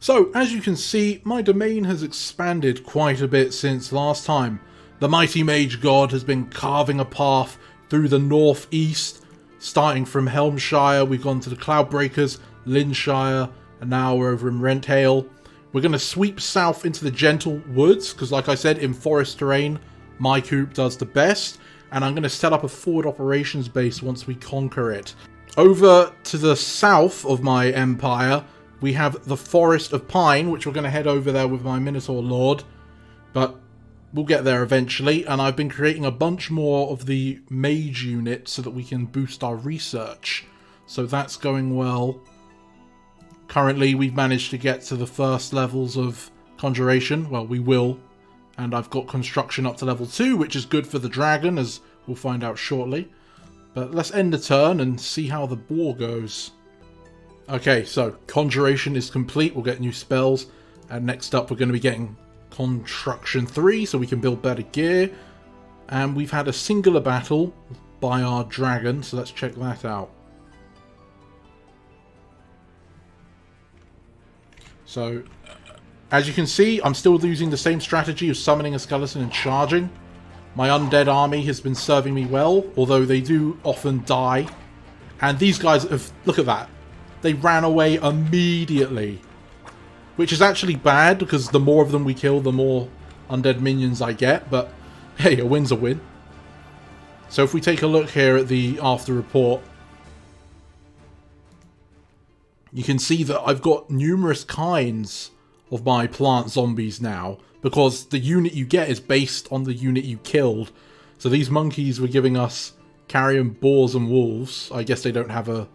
So, as you can see, my domain has expanded quite a bit since last time. The Mighty Mage God has been carving a path through the northeast, starting from Helmshire. We've gone to the Cloudbreakers, Linshire, and now we're over in Renthale. We're going to sweep south into the Gentle Woods, because like I said, in forest terrain, my coop does the best. And I'm going to set up a forward operations base once we conquer it. Over to the south of my empire, we have the Forest of Pine, which we're going to head over there with my Minotaur Lord. But we'll get there eventually. And I've been creating a bunch more of the mage units so that we can boost our research. So that's going well. Currently, we've managed to get to the first levels of conjuration. Well, we will. And I've got construction up to level 2, which is good for the dragon, as we'll find out shortly. But let's end the turn and see how the boar goes. Okay, so conjuration is complete. We'll get new spells. And next up, we're going to be getting construction 3, so we can build better gear. And we've had a singular battle by our dragon, so let's check that out. So, as you can see, I'm still using the same strategy of summoning a skeleton and charging. My undead army has been serving me well, although they do often die. And these guys have... look at that. They ran away immediately. Which is actually bad, because the more of them we kill, the more undead minions I get. But, hey, a win's a win. So if we take a look here at the after report, you can see that I've got numerous kinds of my plant zombies now, because the unit you get is based on the unit you killed. So these monkeys were giving us carrion boars and wolves. I guess they don't have a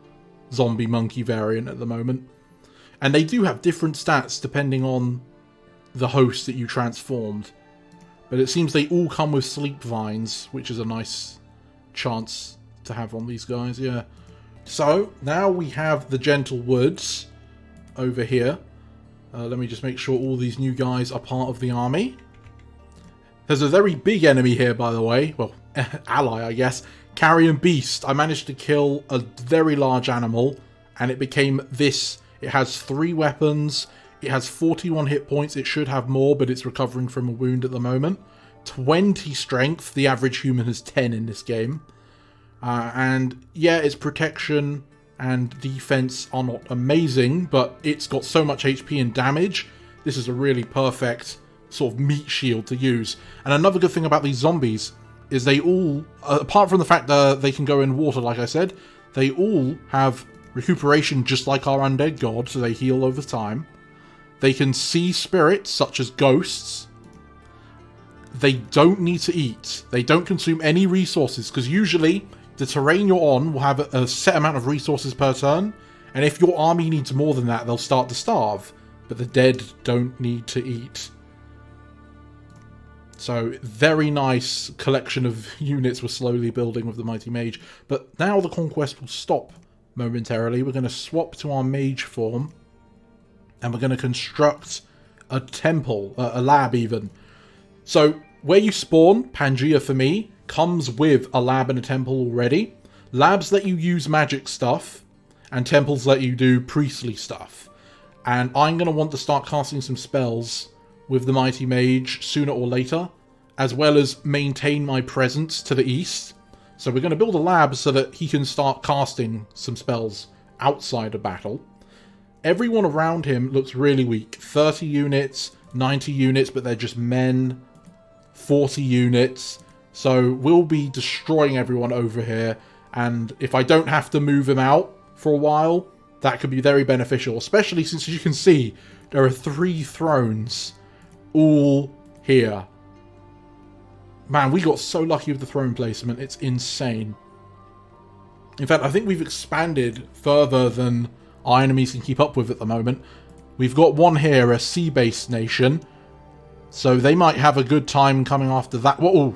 zombie monkey variant at the moment. And they do have different stats depending on the host that you transformed. But it seems they all come with sleep vines, which is a nice chance to have on these guys, yeah. So, now we have the Gentle Woods over here. Let me just make sure all these new guys are part of the army. There's a very big enemy here, by the way. Well, ally, I guess. Carrion Beast. I managed to kill a very large animal, and it became this. It has 3 weapons. It has 41 hit points. It should have more, but it's recovering from a wound at the moment. 20 strength. The average human has 10 in this game. And yeah, its protection and defense are not amazing, but it's got so much HP and damage. This is a really perfect sort of meat shield to use. And another good thing about these zombies is they all, apart from the fact that they can go in water, like I said, they all have recuperation just like our Undead God, so they heal over time. They can see spirits, such as ghosts. They don't need to eat. They don't consume any resources, because usually the terrain you're on will have a set amount of resources per turn, and if your army needs more than that, they'll start to starve. But the dead don't need to eat. So, very nice collection of units we're slowly building with the Mighty Mage. But now the conquest will stop momentarily. We're going to swap to our mage form, and we're going to construct a temple, a lab even. So, where you spawn, Pangaea for me, comes with a lab and a temple already. Labs let you use magic stuff, and temples let you do priestly stuff. And I'm going to want to start casting some spells with the Mighty Mage sooner or later, as well as maintain my presence to the east. So we're going to build a lab so that he can start casting some spells outside of battle. Everyone around him looks really weak. 30 units, 90 units, but they're just men. 40 units. So we'll be destroying everyone over here, and if I don't have to move him out for a while, that could be very beneficial, especially since, as you can see, there are 3 thrones all here. Man, we got so lucky with the throne placement, it's insane. In fact, I think we've expanded further than our enemies can keep up with at the moment. We've got one here, a sea-based nation, so they might have a good time coming after that. Whoa!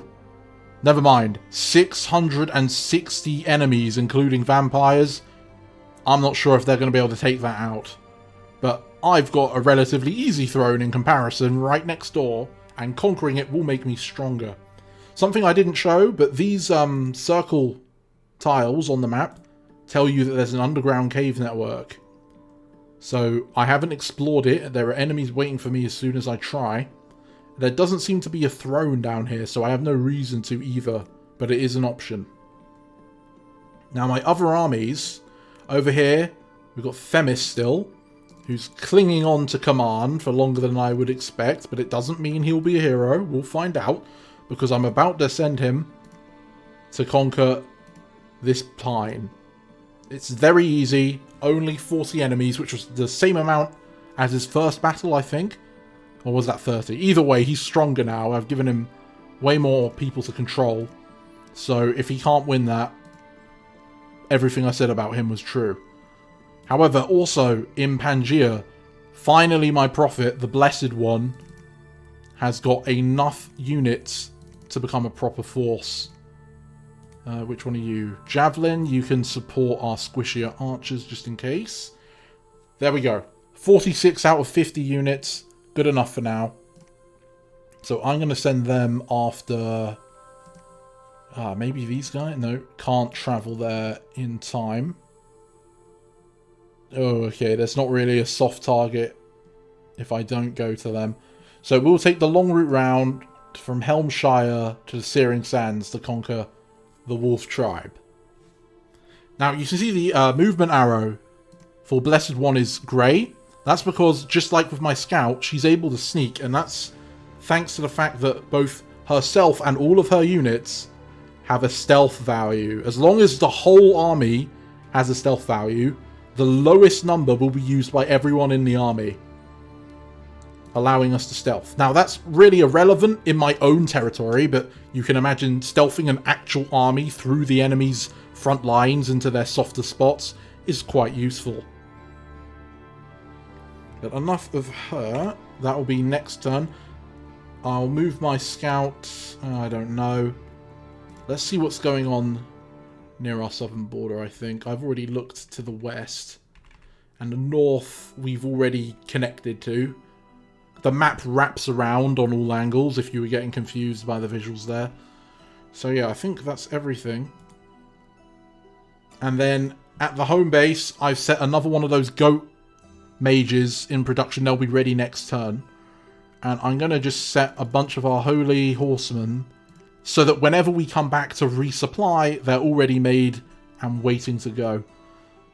Never mind. 660 enemies, including vampires. I'm not sure if they're going to be able to take that out. But I've got a relatively easy throne in comparison right next door, and conquering it will make me stronger. Something I didn't show, but these circle tiles on the map tell you that there's an underground cave network. So I haven't explored it. There are enemies waiting for me as soon as I try. There doesn't seem to be a throne down here, so I have no reason to either, but it is an option. Now my other armies, over here, we've got Themis still, who's clinging on to command for longer than I would expect, but it doesn't mean he'll be a hero. We'll find out, because I'm about to send him to conquer this pine. It's very easy, only 40 enemies, which was the same amount as his first battle, I think. Or was that 30? Either way, he's stronger now. I've given him way more people to control. So if he can't win that, everything I said about him was true. However, also in Pangaea, finally my prophet, the Blessed One, has got enough units to become a proper force. Which one are you? Javelin, you can support our squishier archers just in case. There we go. 46 out of 50 units. Good enough for now. So I'm going to send them after... maybe these guys? No, can't travel there in time. Oh, okay, there's not really a soft target if I don't go to them. So we'll take the long route round from Helmshire to the Searing Sands to conquer the Wolf Tribe. Now, you can see the movement arrow for Blessed One is grey. That's because, just like with my scout, she's able to sneak, and that's thanks to the fact that both herself and all of her units have a stealth value. As long as the whole army has a stealth value, the lowest number will be used by everyone in the army, allowing us to stealth. Now, that's really irrelevant in my own territory, but you can imagine stealthing an actual army through the enemy's front lines into their softer spots is quite useful. But enough of her. That will be next turn. I'll move my scout. I don't know. Let's see what's going on near our southern border, I think. I've already looked to the west. And the north we've already connected to. The map wraps around on all angles if you were getting confused by the visuals there. So yeah, I think that's everything. And then at the home base, I've set another one of those goat mages in production. They'll be ready next turn. And I'm going to just set a bunch of our holy horsemen so that whenever we come back to resupply, they're already made and waiting to go.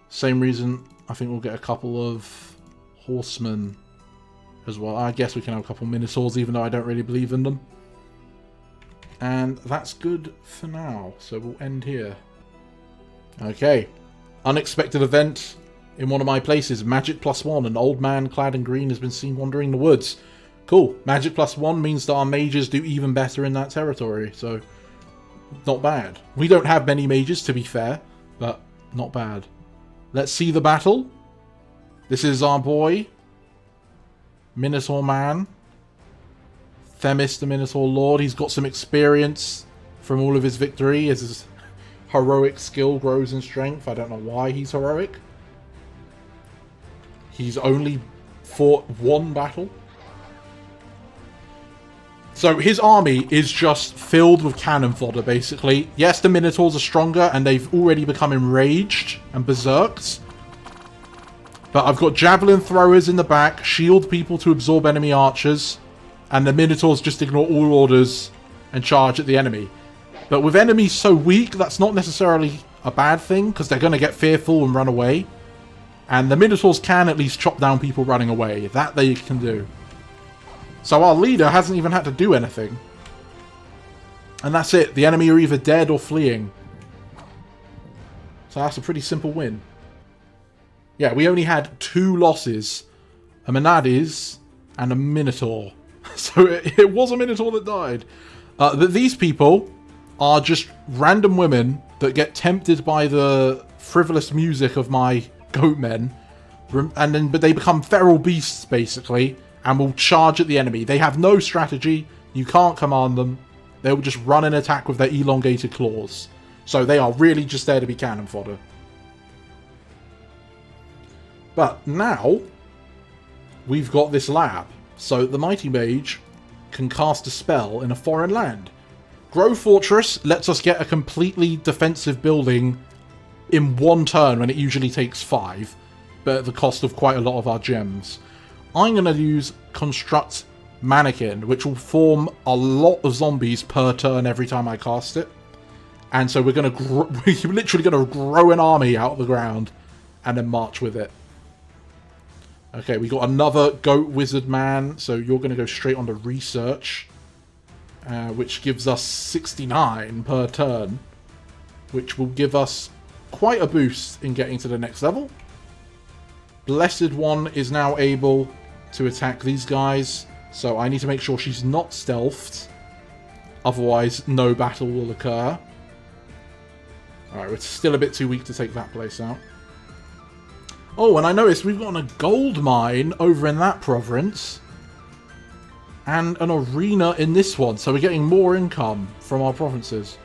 Same reason, I think we'll get a couple of horsemen as well. I guess we can have a couple minotaurs, even though I don't really believe in them. And that's good for now, so we'll end here. Okay. Unexpected event in one of my places. Magic +1. An old man clad in green has been seen wandering the woods. Cool. Magic +1 means that our mages do even better in that territory, so not bad. We don't have many mages, to be fair, but not bad. Let's see the battle. This is our boy, Minotaur Man. Themis, the Minotaur Lord. He's got some experience from all of his victory as his heroic skill grows in strength. I don't know why he's heroic. He's only fought one battle. So his army is just filled with cannon fodder, basically. Yes, the Minotaurs are stronger, and they've already become enraged and berserked. But I've got javelin throwers in the back, shield people to absorb enemy archers, and the Minotaurs just ignore all orders and charge at the enemy. But with enemies so weak, that's not necessarily a bad thing, because they're going to get fearful and run away. And the Minotaurs can at least chop down people running away. That they can do. So our leader hasn't even had to do anything. And that's it. The enemy are either dead or fleeing. So that's a pretty simple win. Yeah, we only had 2 losses. A Menades and a Minotaur. So it was a Minotaur that died. These people are just random women that get tempted by the frivolous music of my goat men. But they become feral beasts, basically. And will charge at the enemy. They have no strategy. You can't command them. They will just run and attack with their elongated claws. So they are really just there to be cannon fodder. But now, we've got this lab. So the Mighty Mage can cast a spell in a foreign land. Grove Fortress lets us get a completely defensive building in 1 turn when it usually takes 5. but at the cost of quite a lot of our gems. I'm going to use Construct Mannequin, which will form a lot of zombies per turn every time I cast it. And so we're going to we're literally going to grow an army out of the ground and then march with it. Okay, we got another Goat Wizard Man, so you're going to go straight on to Research, which gives us 69 per turn, which will give us quite a boost in getting to the next level. Blessed One is now able to attack these guys, so I need to make sure she's not stealthed, otherwise no battle will occur. Alright, we're still a bit too weak to take that place out. Oh, and I noticed we've got a gold mine over in that province. And an arena in this one. So we're getting more income from our provinces.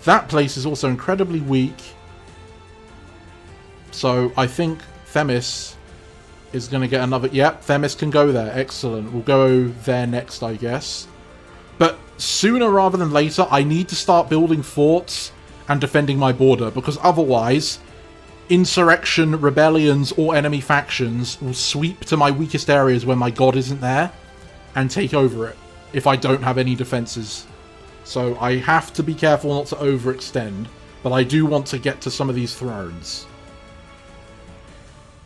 That place is also incredibly weak. So I think Themis is going to get another... Yep, Themis can go there. Excellent. We'll go there next, I guess. But sooner rather than later, I need to start building forts and defending my border. Because otherwise... insurrection, rebellions, or enemy factions will sweep to my weakest areas when my god isn't there and take over it if I don't have any defenses. So I have to be careful not to overextend, but I do want to get to some of these thrones.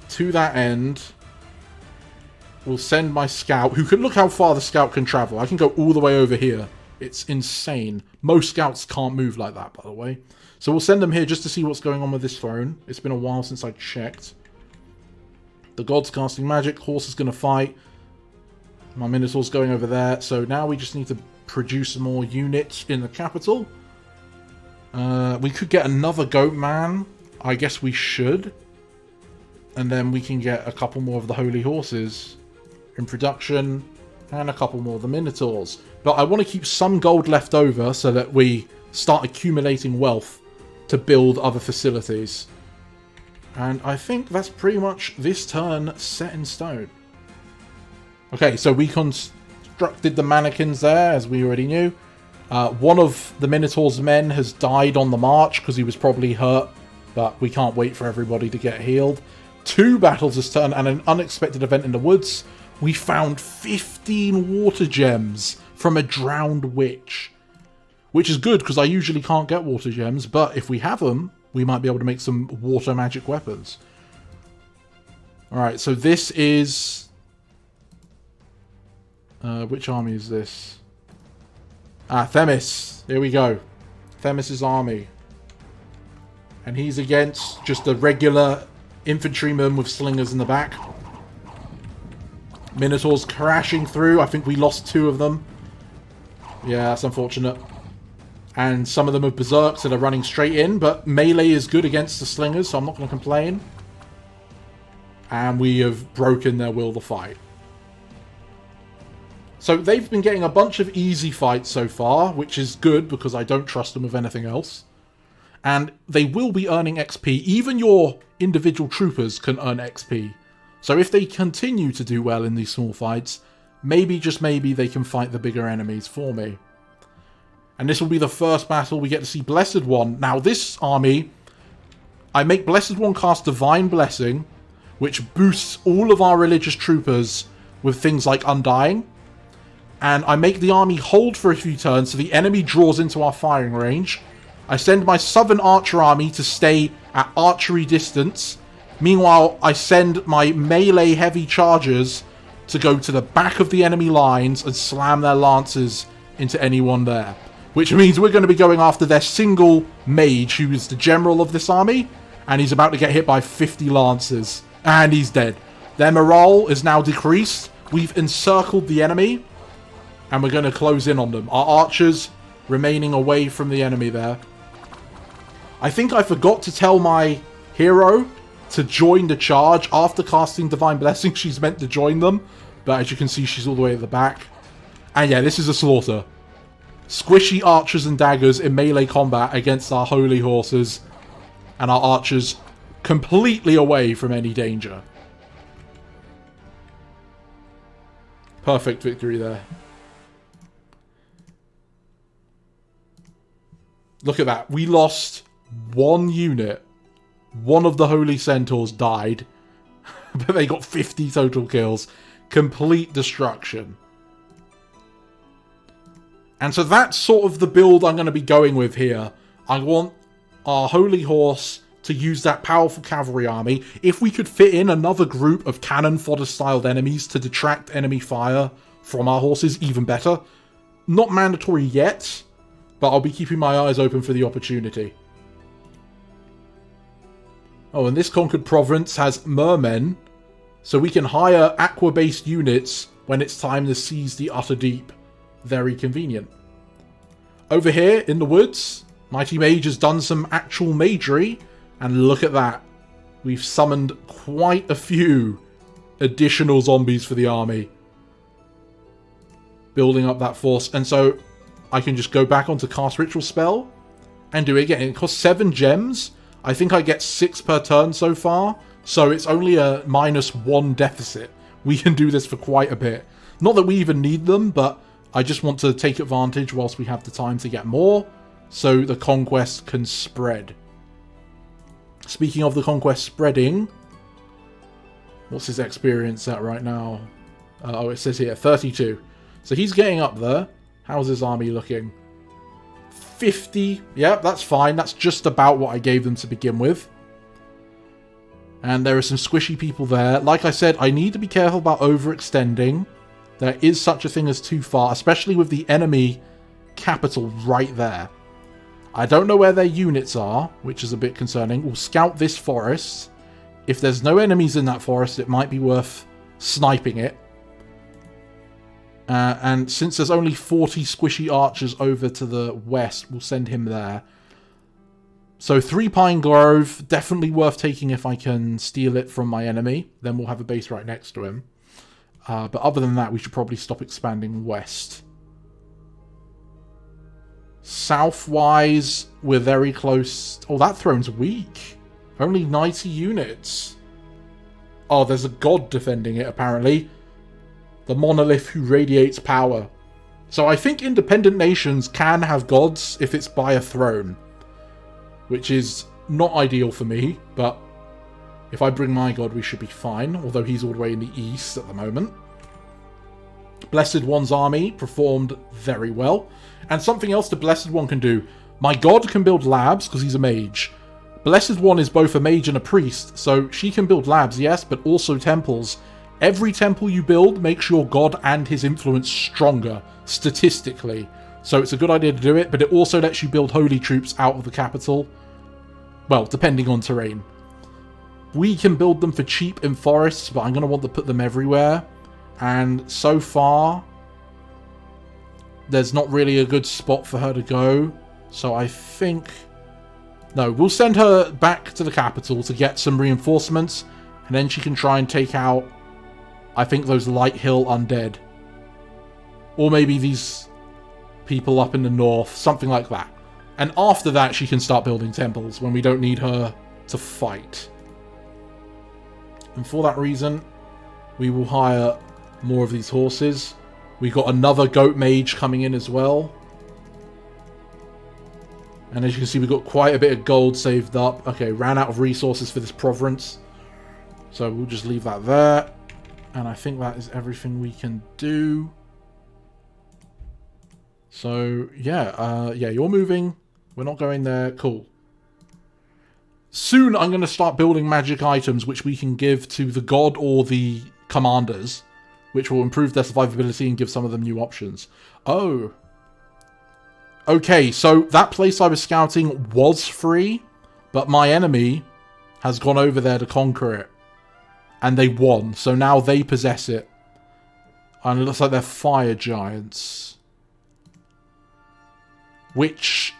To that end, we'll send my scout, who can look how far the scout can travel. I can go all the way over here. It's insane. Most scouts can't move like that, by the way. So we'll send them here just to see what's going on with this throne. It's been a while since I checked. The god's casting magic. Horse is going to fight. My Minotaur's going over there. So now we just need to produce more units in the capital. We could get another goat man. I guess we should. And then we can get a couple more of the holy horses in production. And a couple more of the Minotaurs. But I want to keep some gold left over so that we start accumulating wealth to build other facilities. And I think that's pretty much this turn set in stone. Okay, so we constructed the mannequins there, as we already knew. One of the Minotaur's men has died on the march because he was probably hurt, but we can't wait for everybody to get healed. 2 battles this turn and an unexpected event in the woods. We found 15 water gems from a drowned witch. Which is good, because I usually can't get water gems, but if we have them, we might be able to make some water magic weapons. Alright, so this is... which army is this? Themis. Here we go. Themis' army. And he's against just a regular infantryman with slingers in the back. Minotaurs crashing through. I think we lost 2 of them. Yeah, that's unfortunate. And some of them have berserks that are running straight in, but melee is good against the slingers, so I'm not going to complain. And we have broken their will to fight. So they've been getting a bunch of easy fights so far, which is good because I don't trust them with anything else. And they will be earning XP. Even your individual troopers can earn XP. So if they continue to do well in these small fights, maybe, just maybe, they can fight the bigger enemies for me. And this will be the first battle we get to see Blessed One. Now, this army, I make Blessed One cast Divine Blessing, which boosts all of our religious troopers with things like Undying. And I make the army hold for a few turns so the enemy draws into our firing range. I send my Southern Archer army to stay at archery distance. Meanwhile, I send my melee heavy chargers to go to the back of the enemy lines and slam their lances into anyone there. Which means we're going to be going after their single mage, who is the general of this army. And he's about to get hit by 50 lances. And he's dead. Their morale is now decreased. We've encircled the enemy. And we're going to close in on them. Our archers remaining away from the enemy there. I think I forgot to tell my hero to join the charge. After casting Divine Blessing, she's meant to join them. But as you can see, she's all the way at the back. And yeah, this is a slaughter. Squishy archers and daggers in melee combat against our holy horses. And our archers completely away from any danger. Perfect victory there. Look at that. We lost 1 unit. One of the holy centaurs died. but they got 50 total kills. Complete destruction. And so that's sort of the build I'm going to be going with here. I want our Holy Horse to use that powerful cavalry army. If we could fit in another group of cannon fodder-styled enemies to detract enemy fire from our horses, even better. Not mandatory yet, but I'll be keeping my eyes open for the opportunity. Oh, and this conquered province has mermen, so we can hire aqua-based units when it's time to seize the utter deep. Very convenient. Over here in the woods, Mighty Mage has done some actual magery, and look at that. We've summoned quite a few additional zombies for the army. Building up that force, and so I can just go back onto cast ritual spell and do it again. It costs 7 gems. I think I get 6 per turn so far, so it's only a -1 deficit. We can do this for quite a bit. Not that we even need them, but I just want to take advantage whilst we have the time to get more, so the conquest can spread. Speaking of the conquest spreading, what's his experience at right now? Oh, it says here, 32. So he's getting up there. How's his army looking? 50. Yeah, that's fine. That's just about what I gave them to begin with. And there are some squishy people there. Like I said, I need to be careful about overextending. There is such a thing as too far, especially with the enemy capital right there. I don't know where their units are, which is a bit concerning. We'll scout this forest. If there's no enemies in that forest, it might be worth sniping it. And since there's only 40 squishy archers over to the west, we'll send him there. So 3 Pine Grove, definitely worth taking if I can steal it from my enemy. Then we'll have a base right next to him. But other than that, we should probably stop expanding west. Southwise, we're very close. Oh, that throne's weak. Only 90 units. Oh, there's a god defending it, apparently. The monolith who radiates power. So I think independent nations can have gods if it's by a throne. Which is not ideal for me, but if I bring my god, we should be fine. Although he's all the way in the east at the moment. Blessed One's army performed very well. And something else the Blessed One can do. My god can build labs because he's a mage. Blessed One is both a mage and a priest, so she can build labs, yes, but also temples. Every temple you build makes your god and his influence stronger, statistically. So it's a good idea to do it, but it also lets you build holy troops out of the capital. Well, depending on terrain. We can build them for cheap in forests, but I'm going to want to put them everywhere. And so far, there's not really a good spot for her to go. So I think... No, we'll send her back to the capital to get some reinforcements. And then she can try and take out, I think, those Light Hill undead. Or maybe these people up in the north. Something like that. And after that, she can start building temples when we don't need her to fight. And for that reason, we will hire more of these horses. We've got another goat mage coming in as well. And as you can see, we've got quite a bit of gold saved up. Okay, ran out of resources for this province. So we'll just leave that there. And I think that is everything we can do. So, yeah, you're moving. We're not going there. Cool. Soon I'm going to start building magic items which we can give to the god or the commanders, which will improve their survivability and give some of them new options. Oh. Okay, so that place I was scouting was free, but my enemy has gone over there to conquer it. And they won, so now they possess it. And it looks like they're fire giants. Which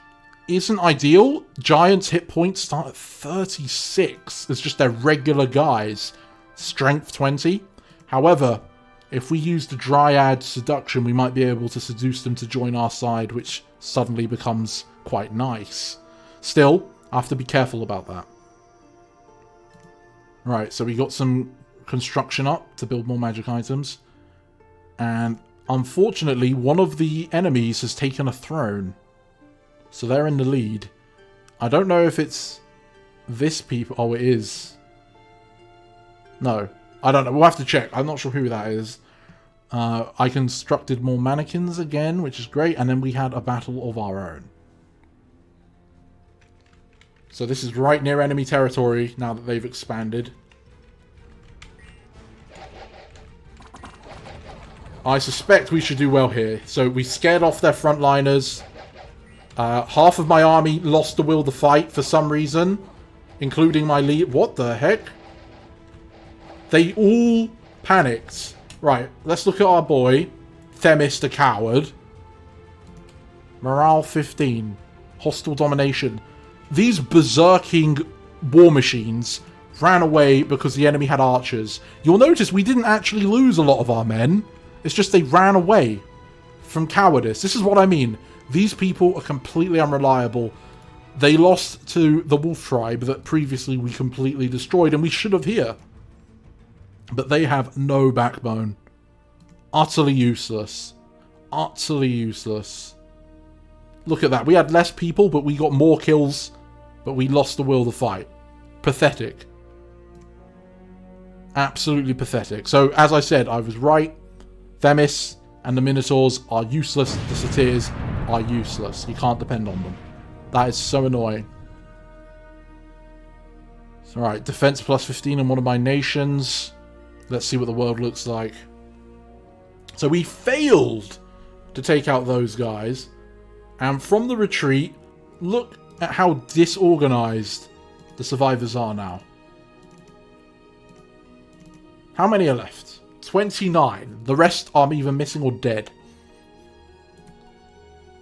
isn't ideal. Giants' hit points start at 36. It's just their regular guys. Strength 20. However, if we use the Dryad Seduction, we might be able to seduce them to join our side, which suddenly becomes quite nice. Still, I have to be careful about that. Right, so we got some construction up to build more magic items. And unfortunately, one of the enemies has taken a throne. So they're in the lead. I don't know if it's this people. Oh, it is. No, I don't know. We'll have to check. I'm not sure who that is. I constructed more mannequins again, which is great. And then we had a battle of our own. So this is right near enemy territory now that they've expanded. I suspect we should do well here. So we scared off their frontliners. Half of my army lost the will to fight for some reason, including my lead. What the heck? They all panicked. Right, let's look at our boy, Themis the Coward. Morale 15. Hostile domination. These berserking war machines ran away because the enemy had archers. You'll notice we didn't actually lose a lot of our men. It's just they ran away from cowardice. This is what I mean. These people are completely unreliable. They lost to the wolf tribe that previously we completely destroyed, and we should have here. But they have no backbone. Utterly useless. Utterly useless. Look at that. We had less people, but we got more kills. But we lost the will to fight. Pathetic. Absolutely pathetic. So, as I said, I was right. Themis and the Minotaurs are useless. The Satyrs are useless. You can't depend on them. That is so annoying. Alright, defense plus 15 in one of my nations. Let's see what the world looks like. So we failed to take out those guys. And from the retreat, look at how disorganized the survivors are now. How many are left? 29. The rest are either missing or dead.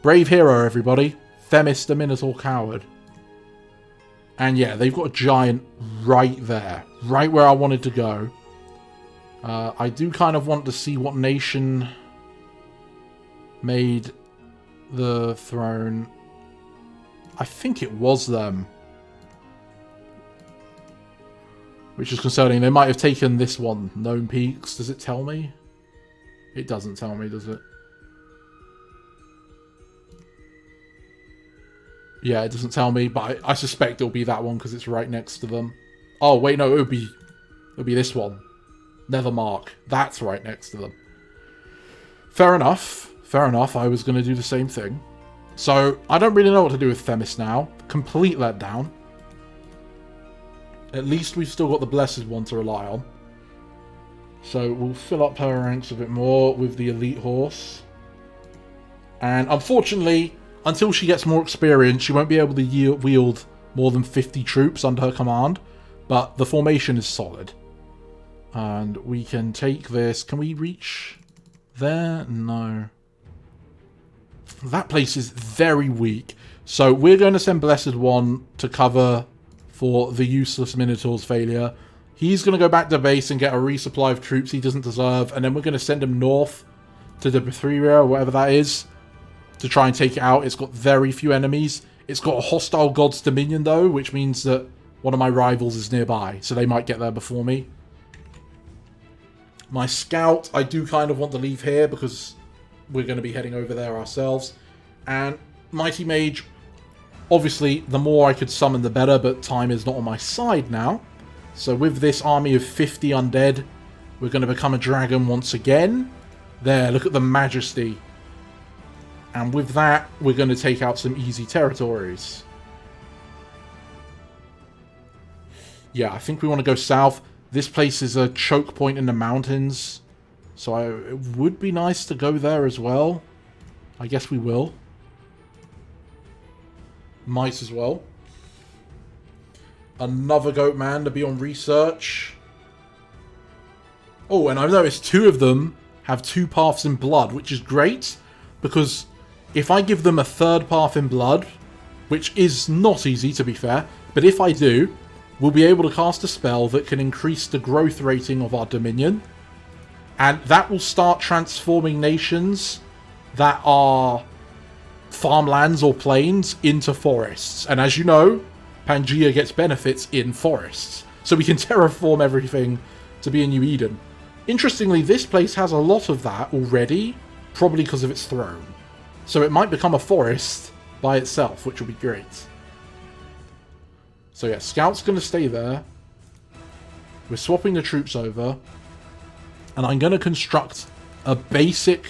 Brave hero, everybody. Themis the Minotaur Coward. And yeah, they've got a giant right there. Right where I wanted to go. I do kind of want to see what nation made the throne. I think it was them. Which is concerning. They might have taken this one. Known Peaks. Does it tell me? It doesn't tell me, does it? Yeah, it doesn't tell me, but I suspect it'll be that one because it's right next to them. Oh, wait, no, it'll be this one. Nethermark. That's right next to them. Fair enough. Fair enough. I was going to do the same thing. So, I don't really know what to do with Themis now. Complete letdown. At least we've still got the Blessed One to rely on. So, we'll fill up her ranks a bit more with the Elite Horse. And, unfortunately, until she gets more experience, she won't be able to wield more than 50 troops under her command. But the formation is solid. And we can take this. Can we reach there? No. That place is very weak. So we're going to send Blessed One to cover for the useless Minotaur's failure. He's going to go back to base and get a resupply of troops he doesn't deserve. And then we're going to send him north to Debrithria, or whatever that is, to try and take it out. It's got very few enemies. It's got a hostile God's Dominion, though, which means that one of my rivals is nearby. So they might get there before me. My scout, I do kind of want to leave here because we're going to be heading over there ourselves. And Mighty Mage, obviously, the more I could summon, the better, but time is not on my side now. So with this army of 50 undead, we're going to become a dragon once again. There, look at the majesty. And with that, we're going to take out some easy territories. Yeah, I think we want to go south. This place is a choke point in the mountains. So it would be nice to go there as well. I guess we will. Might as well. Another goat man to be on research. Oh, and I've noticed two of them have 2 paths in blood, which is great. Because if I give them a 3rd path in blood, which is not easy to be fair, but if I do, we'll be able to cast a spell that can increase the growth rating of our dominion. And that will start transforming nations that are farmlands or plains into forests. And as you know, Pangaea gets benefits in forests. So we can terraform everything to be a New Eden. Interestingly, this place has a lot of that already, probably because of its throne. So it might become a forest by itself, which will be great. So yeah, Scout's going to stay there. We're swapping the troops over. And I'm going to construct a basic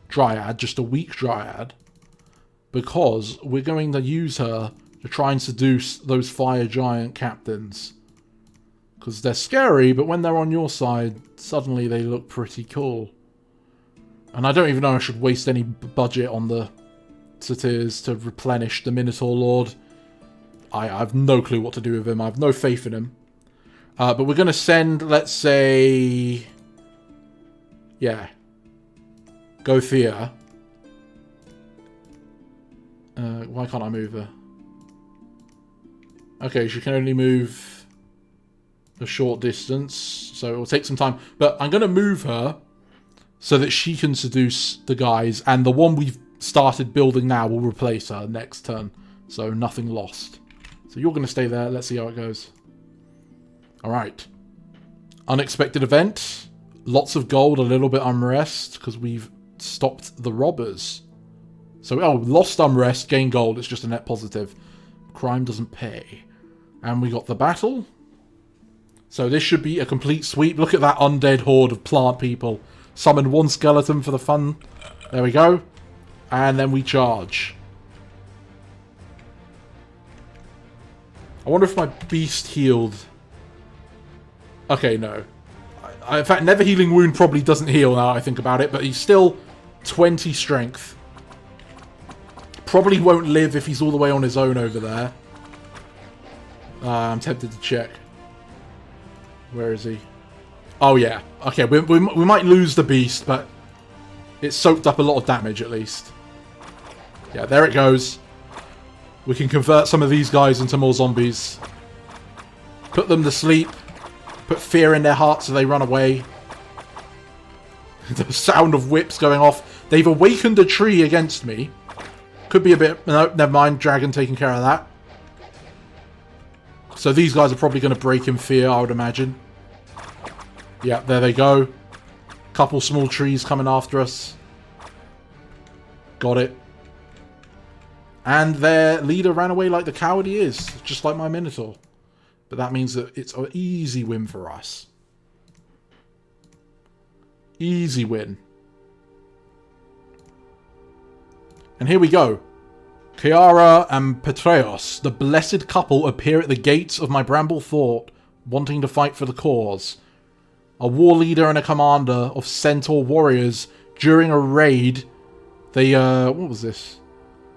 Dryad, just a weak Dryad. Because we're going to use her to try and seduce those fire giant captains. Because they're scary, but when they're on your side, suddenly they look pretty cool. And I don't even know I should waste any budget on the satyrs to replenish the Minotaur Lord. I have no clue what to do with him. I have no faith in him. But we're going to send, let's say... Yeah. Gothia. Why can't I move her? Okay, she can only move a short distance, so it will take some time. But I'm going to move her so that she can seduce the guys, and the one we've started building now will replace her next turn. So nothing lost. So you're going to stay there. Let's see how it goes. Alright. Unexpected event. Lots of gold, a little bit unrest, because we've stopped the robbers. So, oh, lost unrest, gain gold. It's just a net positive. Crime doesn't pay. And we got the battle. So this should be a complete sweep. Look at that undead horde of plant people. Summon one skeleton for the fun. There we go. And then we charge. I wonder if my beast healed. Okay, no. In fact, Never Healing Wound probably doesn't heal now I think about it, but he's still 20 strength. Probably won't live if he's all the way on his own over there. I'm tempted to check. Where is he? Oh, yeah. Okay, we might lose the beast, but it soaked up a lot of damage at least. Yeah, there it goes. We can convert some of these guys into more zombies. Put them to sleep. Put fear in their hearts so they run away. The sound of whips going off. They've awakened a tree against me. Could be a bit... No, never mind. Dragon taking care of that. So these guys are probably going to break in fear, I would imagine. Yeah, there they go. Couple small trees coming after us. Got it. And their leader ran away like the coward he is. Just like my Minotaur. But that means that it's an easy win for us. Easy win. And here we go. Chiara and Petreos, the blessed couple, appear at the gates of my bramble fort, wanting to fight for the cause. A war leader and a commander of centaur warriors during a raid. They, what was this?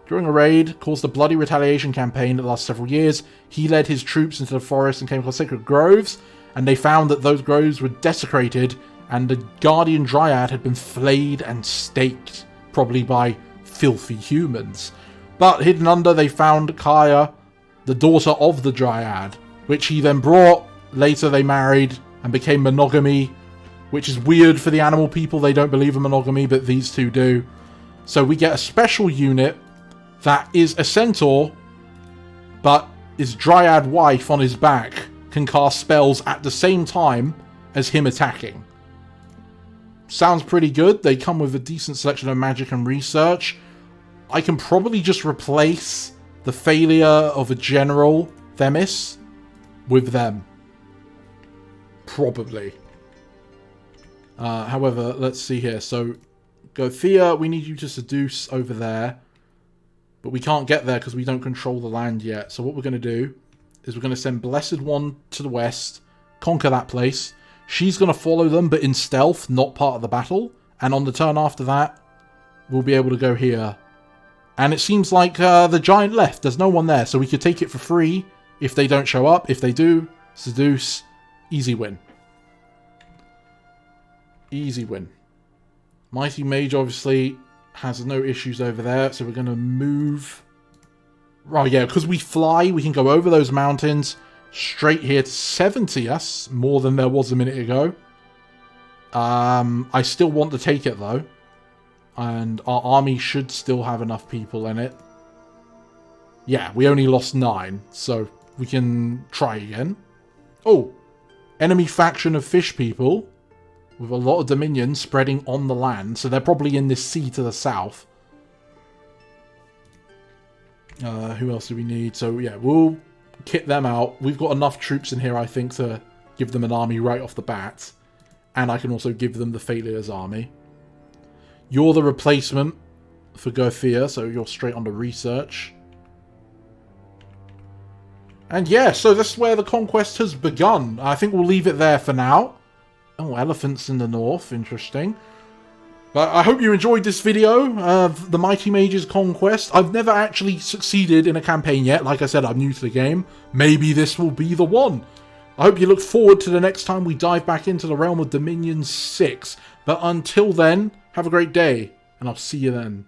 During a raid, caused a bloody retaliation campaign that lasted several years. He led his troops into the forest and came across sacred groves, and they found that those groves were desecrated, and the guardian dryad had been flayed and staked, probably by filthy humans. But hidden under, they found Kaya, the daughter of the dryad, which he then brought. Later they married and became monogamy, which is weird for the animal people. They don't believe in monogamy, but these two do. So we get a special unit that is a centaur, but his dryad wife on his back can cast spells at the same time as him attacking. Sounds pretty good. They come with a decent selection of magic and research. I can probably just replace the failure of a general Themis with them. Probably. However, let's see here. So, Gothia, we need you to seduce over there. But we can't get there because we don't control the land yet. So what we're going to do is we're going to send Blessed One to the west, conquer that place. She's going to follow them, but in stealth, not part of the battle. And on the turn after that, we'll be able to go here. And it seems like the giant left. There's no one there, so we could take it for free if they don't show up. If they do, seduce, easy win. Easy win. Mighty Mage, obviously, has no issues over there, so we're going to move. Right, yeah, because we fly, we can go over those mountains straight here to 70. That's more than there was a minute ago. I still want to take it, though. And our army should still have enough people in it. Yeah, we only lost 9, so we can try again. Oh, enemy faction of fish people with a lot of dominion spreading on the land. So they're probably in this sea to the south. Who else do we need? So yeah, we'll kit them out. We've got enough troops in here, I think, to give them an army right off the bat. And I can also give them the Failures army. You're the replacement for Gothia, so you're straight on to research. And yeah, so this is where the conquest has begun. I think we'll leave it there for now. Oh, elephants in the north. Interesting. But I hope you enjoyed this video of the Mighty Mage's conquest. I've never actually succeeded in a campaign yet. Like I said, I'm new to the game. Maybe this will be the one. I hope you look forward to the next time we dive back into the Realm of Dominion 6. But until then, have a great day, and I'll see you then.